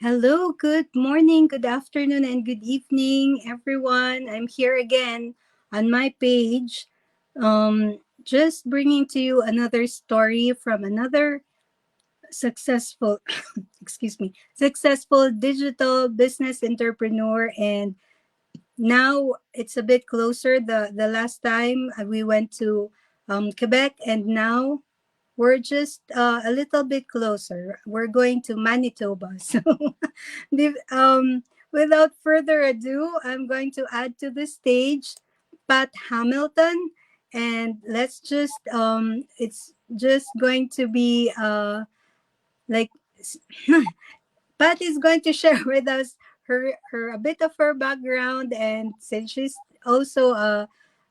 Hello, good morning, good afternoon, and good evening, everyone. I'm here again on my page, just bringing to you another story from another successful, excuse me, successful digital business entrepreneur. And now it's a bit closer. The last time we went to Quebec, and now we're just a little bit closer. We're going to Manitoba. So, without further ado, I'm going to add to the stage Pat Hamilton, and let's just it's just going to be like Pat is going to share with us her a bit of her background, and since she's also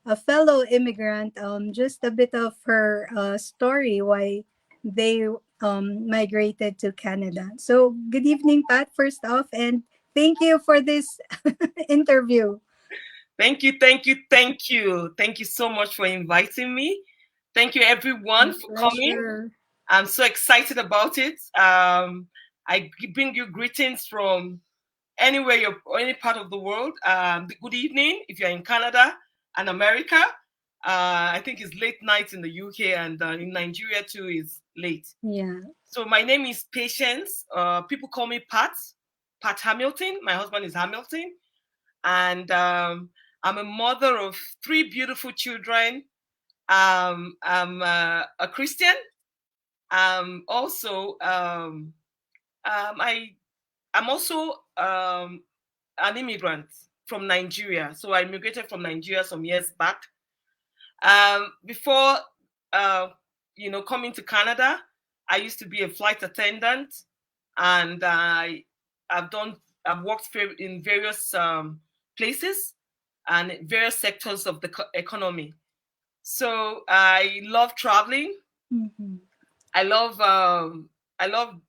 a fellow immigrant, just a bit of her story why they migrated to Canada. So good evening, Pat, first off, and thank you for this interview. Thank you, thank you, thank you. Thank you so much for inviting me. Thank you, everyone, My for coming. pleasure. I'm so excited about it. I bring you greetings from anywhere you're, or any part of the world. Good evening if you're in Canada and America. I think it's late night in the UK, and in Nigeria too is late. Yeah. So my name is Patience. People call me Pat. Pat Hamilton. My husband is Hamilton, and I'm a mother of three beautiful children. I'm a Christian. Also, I'm also an immigrant from Nigeria. So I immigrated from Nigeria some years back. Before, uh, coming to Canada, I used to be a flight attendant, and I've done, I've worked in various places and various sectors of the economy. So I love traveling. Mm-hmm. I love, I love,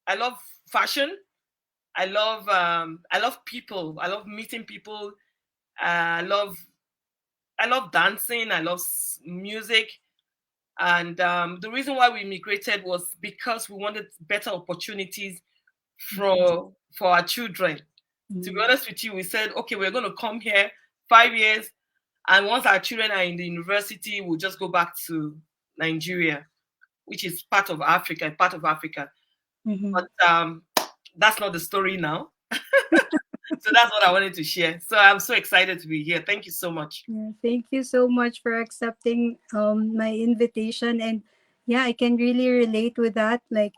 I love fashion. I love people. I love meeting people. I love, I love dancing. I love music. And the reason why we immigrated was because we wanted better opportunities for our children. To be Mm-hmm. honest with you, we said, okay, we're going to come here 5 years, and once our children are in the university, we'll just go back to Nigeria, which is part of Africa. Mm-hmm. But that's not the story now. So that's what I wanted to share. So I'm so excited to be here. Thank you so much. Yeah, thank you so much for accepting my invitation. And yeah, I can really relate with that. Like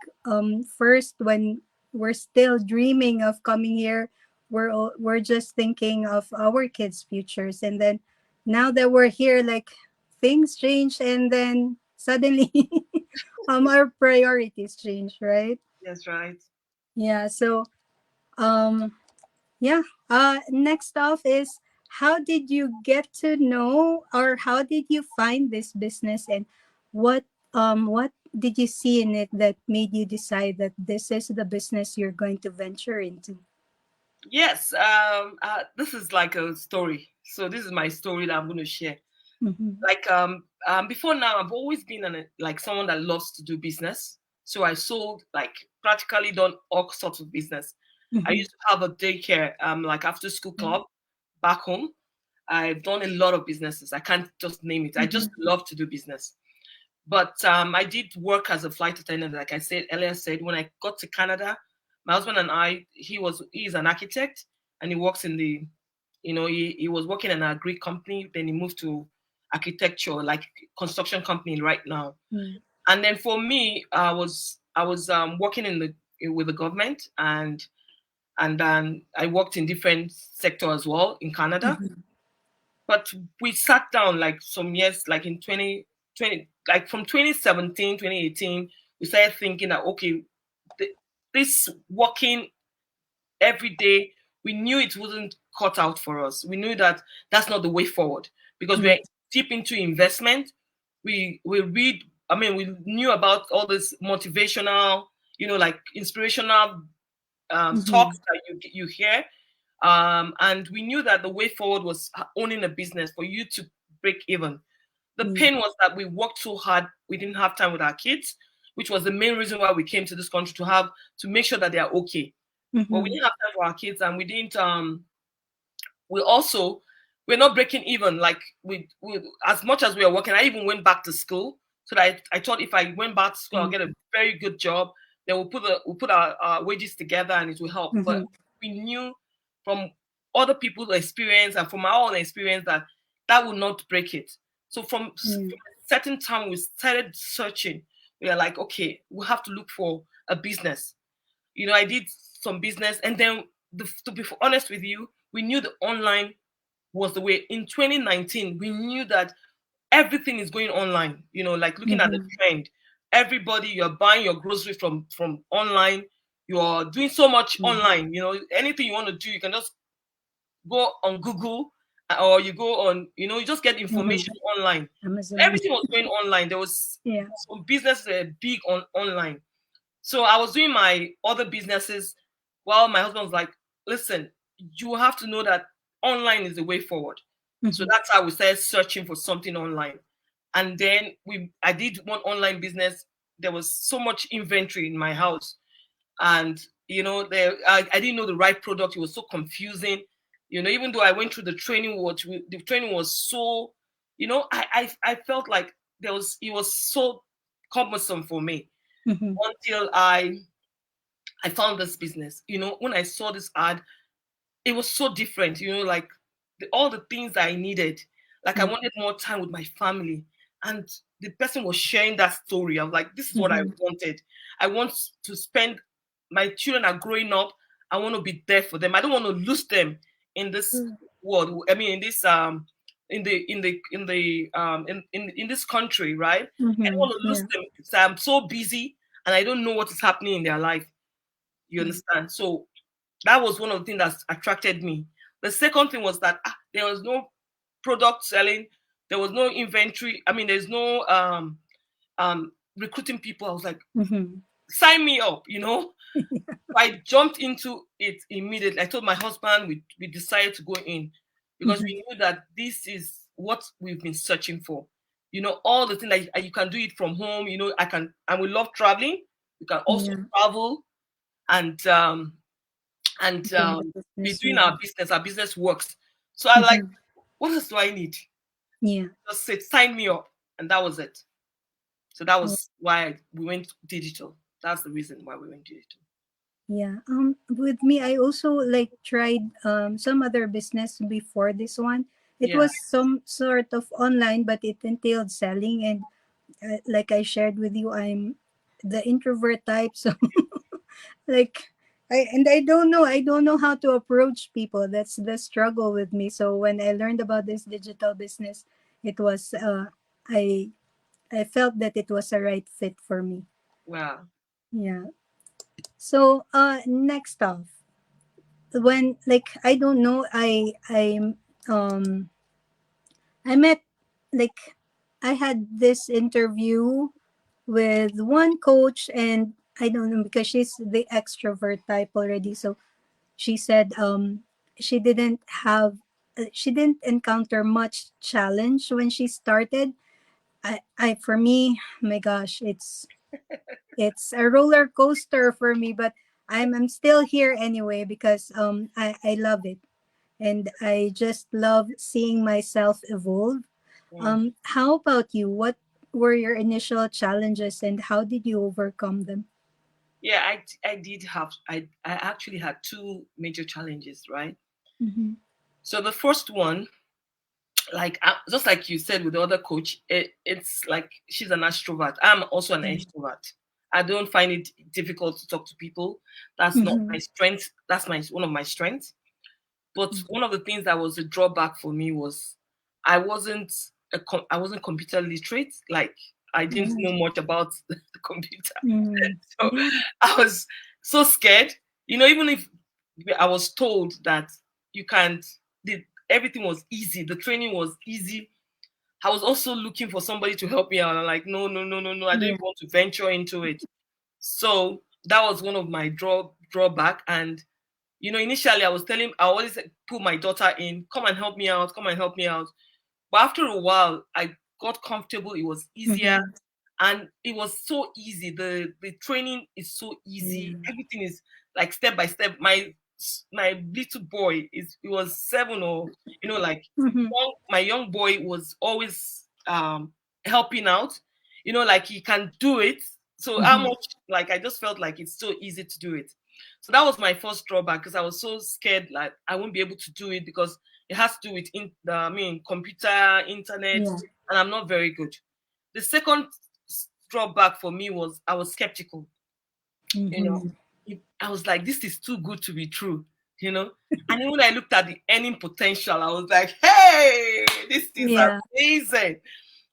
first when we're still dreaming of coming here, we're just thinking of our kids' futures, and then now that we're here, like things change, and then suddenly our priorities change, right? That's right. Yeah, so um yeah. Next off is, how did you get to know, or how did you find this business, and what did you see in it that made you decide that this is the business you're going to venture into? Yes, this is like a story. So this is my story that I'm going to share. Mm-hmm. Like before now, I've always been like someone that loves to do business. So I sold, like, practically done all sorts of business. I Mm-hmm. used to have a daycare, like after school club back home. I've done a lot of businesses. I can't just name it. I just Mm-hmm. love to do business. But I did work as a flight attendant, like I said earlier. Said when I got to Canada, my husband and I, he's an architect, and he works in the, he was working in an agri company. Then he moved to architecture, like construction company right now. Mm-hmm. And then for me, I was working in the with the government, and then I worked in different sector as well in Canada. But we sat down like some years, like in 2020, like from 2017, 2018, we started thinking that, okay, this working every day, we knew it wasn't cut out for us. We knew that that's not the way forward, because we're deep into investment. We read, I mean, we knew about all this motivational, like inspirational Mm-hmm. talks that you hear. And we knew that the way forward was owning a business for you to break even. The Mm-hmm. pain was that we worked so hard, we didn't have time with our kids, which was the main reason why we came to this country, to make sure that they are okay. but we Mm-hmm. didn't have time for our kids, and we didn't. We also we're not breaking even. Like we as much as we are working, I even went back to school so that I thought if I went back to school, I'll get a very good job. Then we'll put our wages together and it will help. But Mm-hmm. we knew from other people's experience and from our own experience that that would not break it. So Yeah. from a certain time we started searching. We are like, okay, we have to look for a business. I did some business, and then to be honest with you, we knew the online was the way. In 2019, we knew that everything is going online. Like looking at the Mm-hmm. trend, everybody, you're buying your groceries from online. You're doing so much Yeah. online. Anything you want to do, you can just go on Google, or you go on. You just get Mm-hmm. information online. Amazon. Everything was going online. There was Yeah. some businesses that were big on online. So I was doing my other businesses while my husband was like, listen, you have to know that online is the way forward. So Mm-hmm. that's how we started searching for something online. And then I did one online business. There was so much inventory in my house. And I didn't know the right product. It was so confusing. Even though I went through the training, the training was so, I felt like it was so cumbersome for me Mm-hmm. until I found this business. When I saw this ad, it was so different. Like all the things that I needed. Like I Yeah. wanted more time with my family, and the person was sharing that story. I was like, this is what I Mm-hmm. wanted. I want to spend. My children are growing up. I want to be there for them. I don't want to lose them in this world. I mean, in this in this country, right? I don't Mm-hmm. want to lose Yeah. them because I'm so busy and I don't know what is happening in their life. You Yeah. understand? So that was one of the things that attracted me. The second thing was that there was no product selling, there was no inventory. I mean, there's no recruiting people. I was like, Mm-hmm. sign me up. I jumped into it immediately. I told my husband we decided to go in because Mm-hmm. we knew that this is what we've been searching for. All the things that you can do it from home. And we love traveling. We can also Yeah. travel and Doing the be business. doing Yeah. our business. Our business works. So I like, Mm-hmm. what else do I need? Yeah. Just say, sign me up, and that was it. So that Oh, was why we went digital. That's the reason why we went digital. yeah. With me, I also like tried some other business before this one. It Yeah. was some sort of online, but it entailed selling. And like I shared with you, I'm the introvert type, so like I don't know how to approach people. That's the struggle with me. So when I learned about this digital business, it was I I felt that it was a right fit for me. Wow. Yeah. So next off, when like I don't know, I met like I had this interview with one coach, and I don't know, because she's the extrovert type already. So she said she didn't have she didn't encounter much challenge when she started. I For me, my gosh, it's a roller coaster for me, but I'm still here anyway because I love it, and I just love seeing myself evolve. Mm. How about you? What were your initial challenges and how did you overcome them? Yeah, I did have I actually had two major challenges, right? Mm-hmm. So the first one, like just like you said with the other coach, it's like she's an extrovert. I'm also an extrovert. I don't find it difficult to talk to people. That's not Mm-hmm. my strength. That's my one of my strengths. But one of the things that was a drawback for me was I wasn't I wasn't computer literate. Like I didn't Mm-hmm. know much about the computer, Mm-hmm. so Yeah. I was so scared. Even if I was told that you can't, everything was easy, the training was easy. I was also looking for somebody to help me out. I'm like, no, no, no, no, no. I don't Yeah. even want to venture into it. So that was one of my drawback. And initially I always put my daughter in, come and help me out, come and help me out. But after a while, I got comfortable. It was easier, Mm-hmm. and it was so easy. The training is so easy. Yeah. Everything is like step by step. My little boy is he was 7, or like Mhm. my young boy was always helping out. Like he can do it. So how Mhm. much, like, I just felt like it's so easy to do it. So that was my first drawback, because I was so scared like I won't be able to do it, because it has to do with computer, internet, Yeah. and I'm not very good. The second drawback for me was I was skeptical. You know, Mhm. I was like, this is too good to be true. You know, and then when I looked at the earning potential, I was like, hey, this is Yeah. amazing.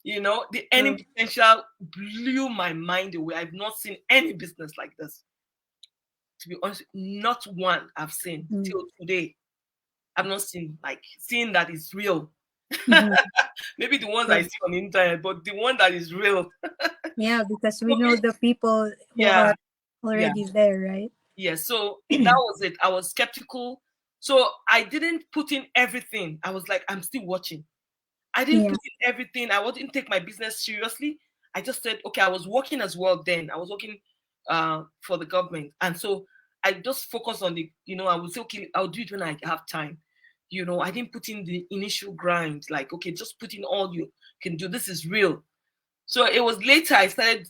The earning True. potential blew my mind away. I've not seen any business like this. To be honest, not one I've seen Mm. till today. I've not seen, like, seeing that is real. Mhm. Maybe the ones I True. see on the internet, but the one that is real. Yeah, because we So know the people who yeah, are yeah, already there, right? yeah. So that was it. I was skeptical. So I didn't put in everything. I was like, I'm still watching. I didn't Yeah. put in everything. I didn't take my business seriously. I just said, okay, I was working as well then. I was working for the government. And so I just focused on I would say, okay, I'll do it when I have time. I didn't put in the initial grind, like, okay, just put in all you can do. This is real. So it was later I started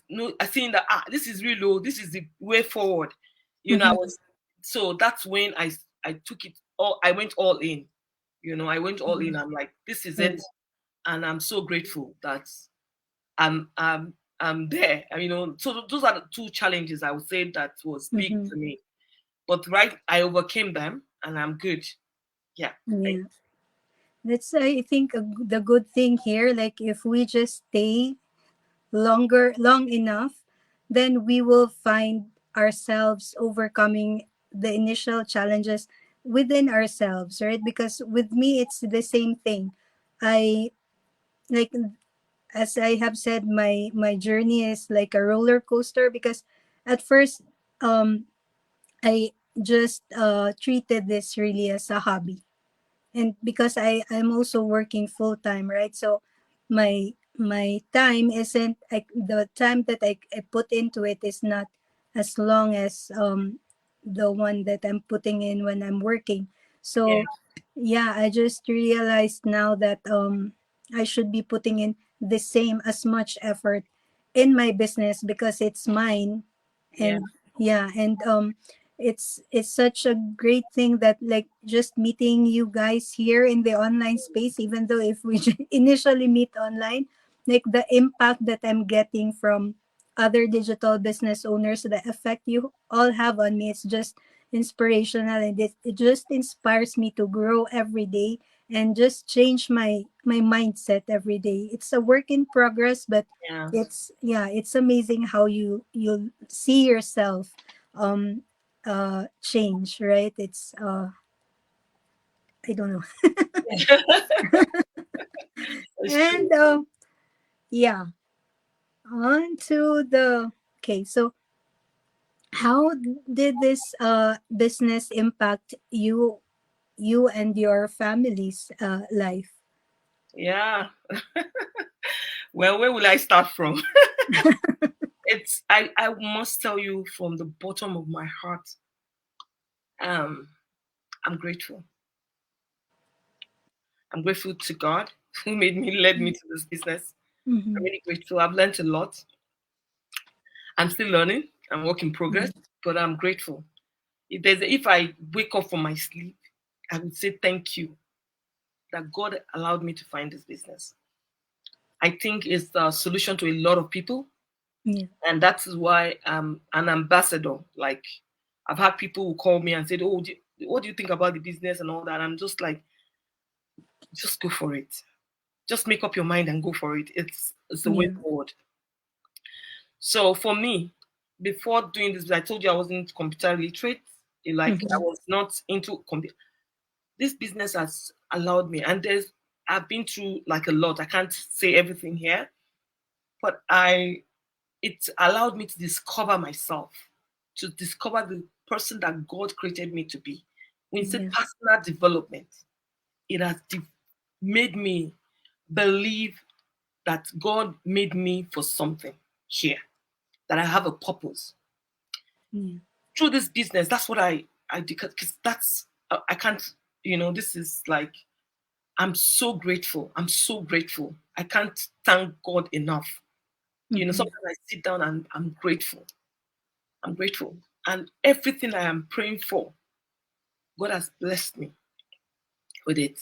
seeing that, this is real low. This is the way forward. I Mhm. was, so that's when I took it all. I went all in. I went all in. I'm like, this is Yeah. it, and I'm so grateful that I'm there. So those are the two challenges I would say that was big Mhm. to me. But right, I overcame them, and I'm good. Yeah. Yeah. That's, I think, the good thing here. Like, if we just stay long enough, then we will find ourselves overcoming the initial challenges within ourselves, right? Because with me, it's the same thing. I like, as I have said, my journey is like a roller coaster, because at first, I just treated this really as a hobby, and because I'm also working full time, right? So my time isn't, the time that I put into it is not as long as the one that I'm putting in when I'm working. Yeah. So yeah, I just realized now that I should be putting in the same, as much effort in my business, because it's mine. Yeah. And yeah, and it's such a great thing that, like, just meeting you guys here in the online space, even though if we initially meet online, like, the impact that I'm getting from other digital business owners, the effect you all have on me, it's just inspirational, and it just inspires me to grow every day and just change my mindset every day. It's a work in progress, but Yeah. it's, yeah, it's amazing how you see yourself um change, right? It's I don't know. It's true. And yeah, on to the, okay, so how did this business impact you and your family's life? Yeah. Well, where will I start from? I must tell you from the bottom of my heart, um, I'm grateful. I'm grateful to God who led me to this business. I'm Mm-hmm. really grateful. I've learned a lot. I'm still learning. I'm work in progress, but I'm grateful. If I wake up from my sleep, I would say thank you that God allowed me to find this business. I think it's the solution to a lot of people, Yeah. and that is why I'm an ambassador. Like, I've had people who call me and said, "Oh, what do you think about the business and all that?" I'm just like, just go for it. Just make up your mind and go for it. It's the way Yeah. forward. So for me, before doing this, I told you I wasn't computer literate. Like, I Mm-hmm. was not into computer. This business has allowed me, and I've been through like a lot. I can't say everything here, but it allowed me to discover myself, to discover the person that God created me to be. When you say Yeah. personal development, it has made me believe that God made me for something. here, that I have a purpose Yeah. through this business. That's what I because that's I can't, this is like, I'm so grateful. I'm so grateful. I can't thank God enough. Mm-hmm. Sometimes I sit down and I'm grateful. I'm grateful. And everything I am praying for, God has blessed me with it.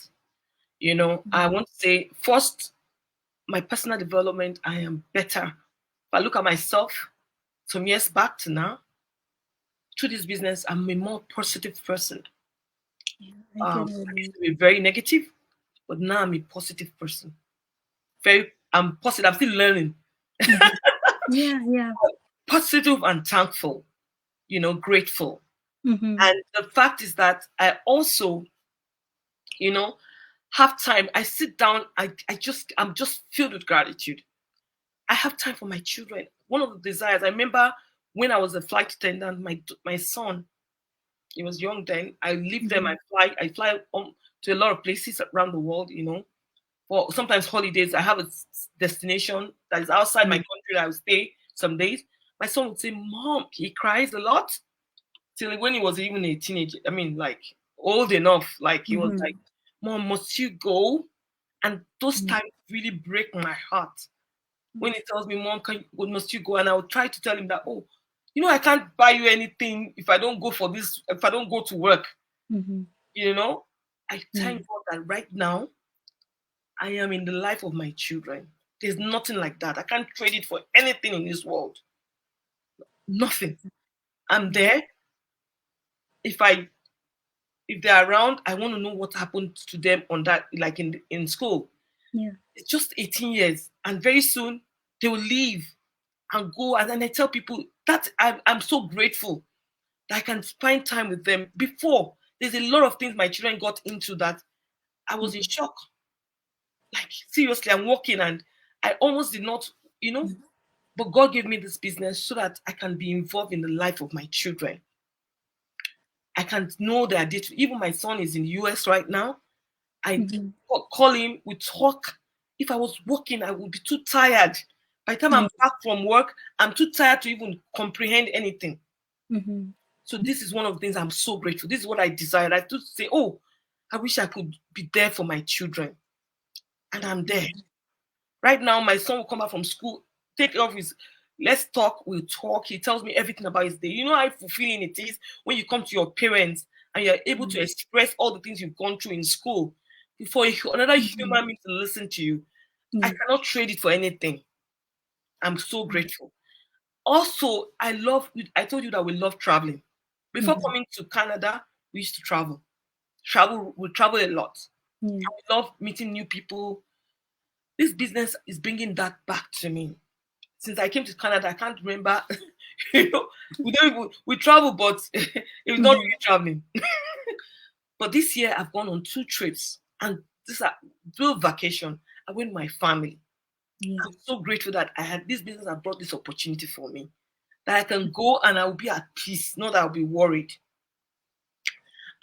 I want to say first, my personal development, I am better. If I look at myself some years back to now, through this business, I'm a more positive person. Yeah, I can I used relate. to be very negative, but now I'm a positive person. I'm positive. I'm still learning. Mm-hmm. Yeah, yeah. Positive and thankful, grateful. Mm-hmm. And the fact is that I also, you know, have time. I sit down, I'm just filled with gratitude. I have time for my children. One of the desires, I remember when I was a flight attendant, my son, he was young then. I leave them, Mm-hmm. I fly to a lot of places around the world. For sometimes holidays, I have a destination that is outside my country that I will stay some days. My son would say, Mom, he cries a lot. Till when he was even a teenager, I mean, like old enough, like he was Mm-hmm. like, Mom, must you go? And those times really break my heart. When he tells me, Mom, must you go? And I will try to tell him that, oh, I can't buy you anything if I don't go for this, if I don't go to work. Mm-hmm. You know, I Yeah. thank God that right now I am in the life of my children. There's nothing like that. I can't trade it for anything in this world. Nothing. I'm Yeah. there. If I if they're around, I want to know what happened to them on that, like in school. Yeah. It's just 18 years, and very soon they will leave and go. And then I tell people that I'm so grateful that I can spend time with them. Before, there's a lot of things my children got into that I was in Mm-hmm. shock. Like seriously, I'm working and I almost did not, you know. But God gave me this business so that I can be involved in the life of my children. I can know their date. Even my son is in the US right now. I Mm-hmm. call him, we talk. If I was working, I would be too tired. By the time I'm Yeah. back from work, I'm too tired to even comprehend anything. Mm-hmm. So this is one of the things I'm so grateful. This is what I desire. I to say, oh, I wish I could be there for my children. And I'm there. Right now, my son will come back from school, take off his, let's talk, we'll talk. He tells me everything about his day. You know how fulfilling it is when you come to your parents and you're able to express all the things you've gone through in school before another Mm-hmm. human being to listen to you. I Yeah. cannot trade it for anything. I'm so grateful. Also, I told you that we love traveling. Before Mm-hmm. coming to Canada, we used to travel. We travel a lot. Yeah. We love meeting new people. This business is bringing that back to me. Since I came to Canada, I can't remember. We don't even we travel, but it's not Mm-hmm. really traveling. But this year I've gone on 2 trips, and this are real vacation. I went with my family. Yeah. I'm so grateful that I had this business that brought this opportunity for me. That I can go and I'll be at peace, not that I'll be worried.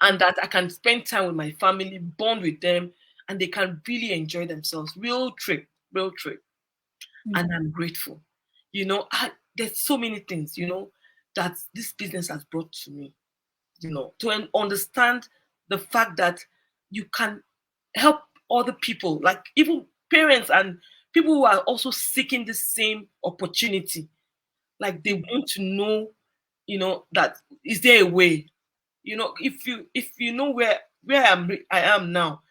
And that I can spend time with my family, bond with them, and they can really enjoy themselves. Real trip, real trip. And Mm-hmm. I'm grateful. There's so many things, that this business has brought to me, to understand the fact that you can help other people, like even parents and people who are also seeking the same opportunity. Like they want to know, that is there a way, if you know where I am now.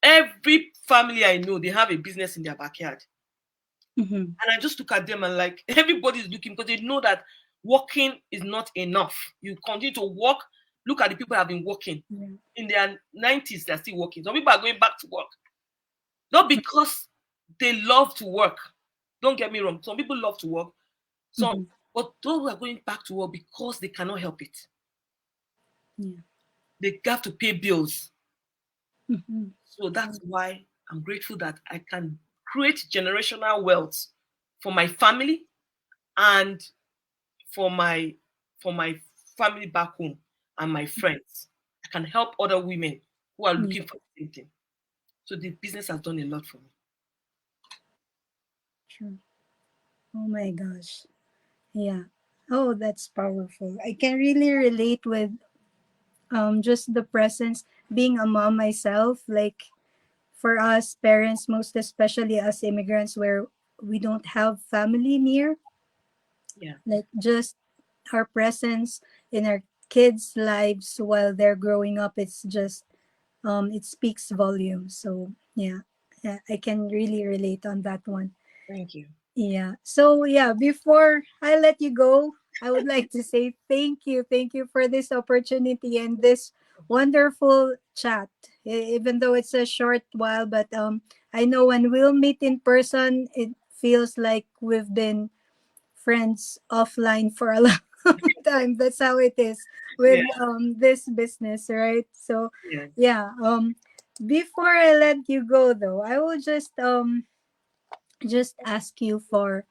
Every family I know, they have a business in their backyard. Mm-hmm. And I just look at them and like everybody's looking because they know that working is not enough. You continue to work. Look at the people that have been working. Yeah. In their 90s, they're still working. Some people are going back to work. Not because they love to work. Don't get me wrong. Some people love to work. Some, Mm-hmm. but those who are going back to work because they cannot help it. Yeah. They have to pay bills. Mm-hmm. So True. that's why I'm grateful that I can create generational wealth for my family and for my for my family back home and my friends. I can help other women who are Yeah. looking for the same thing. So the business has done a lot for me. True. Oh my gosh. Yeah. Oh, that's powerful. I can really relate with just the presence, being a mom myself, like for us parents, most especially us immigrants where we don't have family near, Yeah, like just our presence in our kids' lives while they're growing up, it's just it speaks volumes. So yeah, yeah, I can really relate on that one. thank you. Yeah. So yeah, before I let you go, I would like to say thank you. Thank you for this opportunity and this wonderful chat. Even though it's a short while, but I know when we'll meet in person, it feels like we've been friends offline for a long time. That's how it is Yeah, with this business, right? So yes. yeah, before I let you go though, I will just ask you for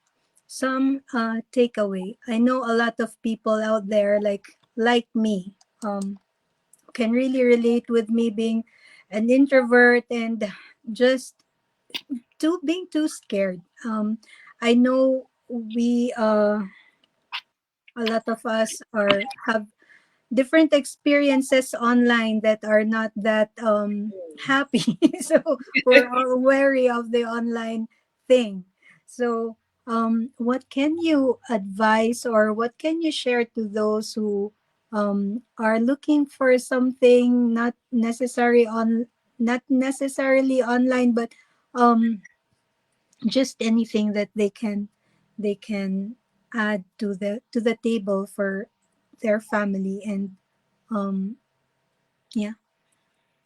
some takeaway. I know a lot of people out there like me can really relate with me being an introvert and just too being too scared. I know we a lot of us are have different experiences online that are not that happy. So we're all wary of the online thing. So what can you advise or what can you share to those who are looking for something not necessarily online, but um just anything that they can add to the table for their family and um yeah,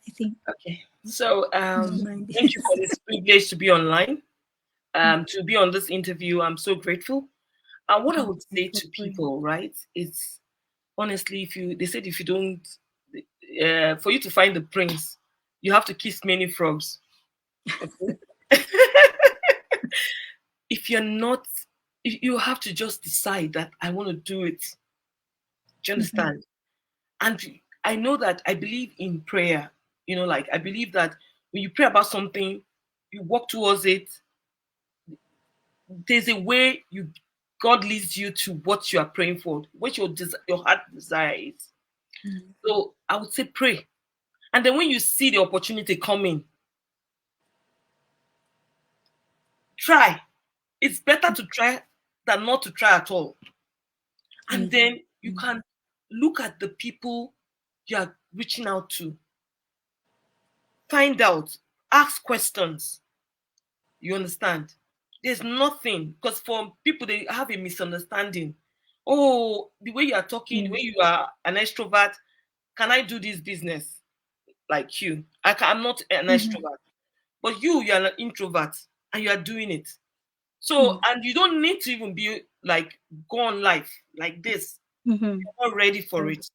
I think Okay. So, don't mind. thank you for this privilege to be online, to be on this interview. I'm so grateful. And what I I'm would say grateful to for you. people, right, is honestly, if you, they said if you don't, for you to find the prince, you have to kiss many frogs. Okay. If you're not, you have to just decide that I want to do it. Do you Mhm, understand? And I know that I believe in prayer. Like I believe that when you pray about something, you walk towards it. There's a way you God leads you to what you are praying for, what your heart desire is. mhm, So I would say pray. And then when you see the opportunity coming, try. It's better to try than not to try at all. And mhm, then you can look at the people you are reaching out to, find out, ask questions. You understand? There's nothing because for people they have a misunderstanding. Oh, the way you are talking, the way mhm, you are an extrovert, can I do this business like you? I'm not an mhm, extrovert, but you're an introvert and you are doing it. So, mhm, and you don't need to even be like go on life like this. mhm, You're not ready for true. it.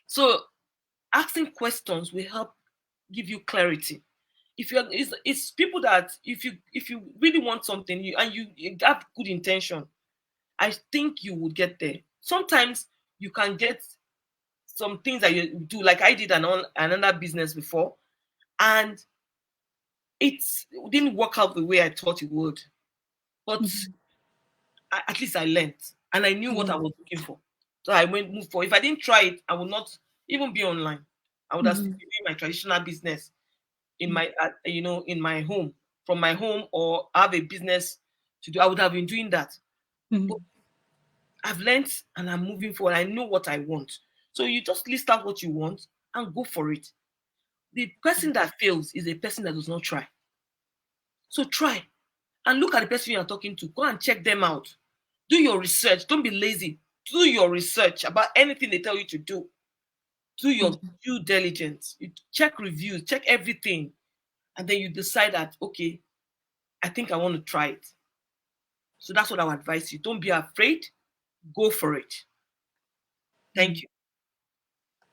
So, asking questions will help give you clarity. If you're, it's people that if you really want something you have good intention, I think you would get there. Sometimes you can get some things that you do, like I did another business before, and it didn't work out the way I thought it would. But Mhm, at least I learned and I knew what I mhm, was looking for. So I went move for. If I didn't try it, I would not even be online. I would have still mhm, been doing my traditional business in my in my home, from my home, or have a business to do. I would have been doing that. But mhm, I've learned and I'm moving forward. I know what I want. So you just list out what you want and go for it. The person that fails is a person that does not try. So try and look at the person you are talking to. Go and check them out. Do your research. Don't be lazy. Do your research about anything they tell you to do. Do your mhm, due diligence. You check reviews, check everything, and then you decide that okay, I think I want to try it. So that's what I would advise you. Don't be afraid. Go for it. Thank mhm. you.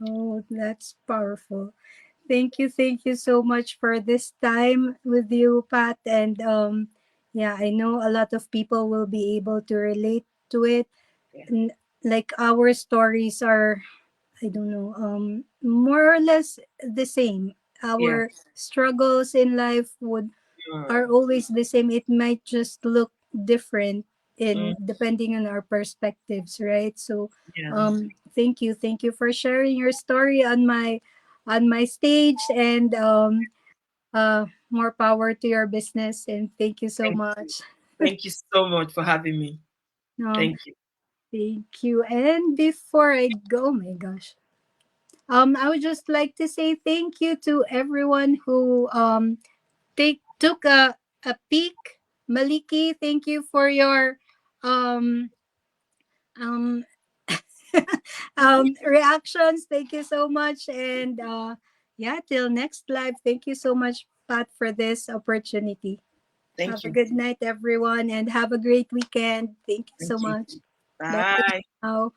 Oh, that's powerful. Thank you so much for this time with you, Pat. And yeah, I know a lot of people will be able to relate to it. Yeah. And like our stories are, I don't know, more or less the same. Yeah. Our struggles in life would Yeah. are always the same. It might just look different in Mm, depending on our perspectives, right? So yes. thank you for sharing your story on my stage, and more power to your business, and thank you so Thank you. much. Thank you so much for having me. No, Thank you. thank you. And before I go, oh my gosh, I would just like to say thank you to everyone who took a peek. Maliki, thank you for your um um reactions. Thank you so much. And yeah, till next live. Thank you so much, Pat, for this opportunity. Thank Have a you. good night, everyone, and have a great weekend. Thank you Thank so you. much. Bye for Bye. now.